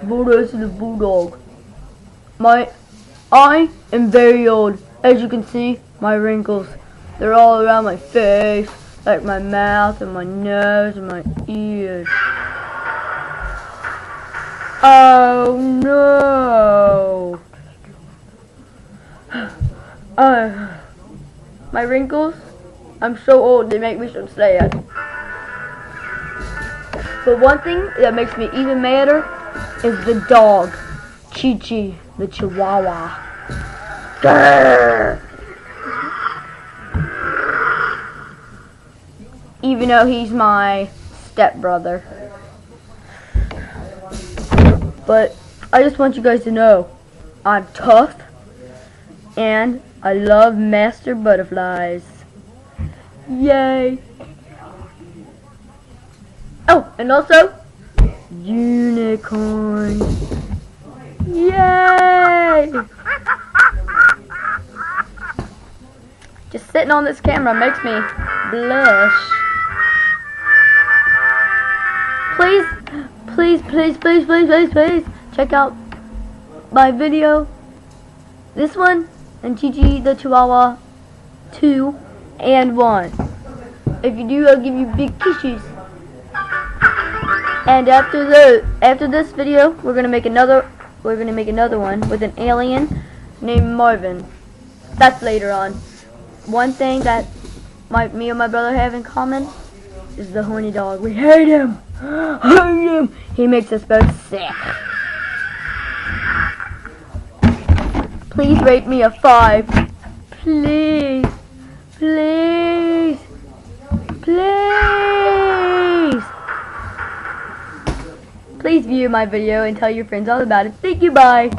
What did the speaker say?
Bulldozer the Bulldog. I am very old. As you can see, my wrinkles, they're all around my face, like my mouth and my nose and my ears. Oh no! My wrinkles, I'm so old, they make me so sad. But one thing that makes me even madder is the dog, Chi-Chi, the Chihuahua. Grrr. Even though he's my stepbrother. But I just want you guys to know, I'm tough, and I love master butterflies. Yay! Oh, and also, unicorn. Yay! Just sitting on this camera makes me blush. Please, check out my video. This one, and Chi-Chi the Chihuahua 2 and 1. If you do, I'll give you big kisses. And after this video, we're gonna make another one with an alien named Marvin. That's later on. One thing that me and my brother have in common is the horny dog. We hate him. Hate him. He makes us both sick. Please rate me a 5. Please. Please. Please. Please view my video and tell your friends all about it. Thank you, bye.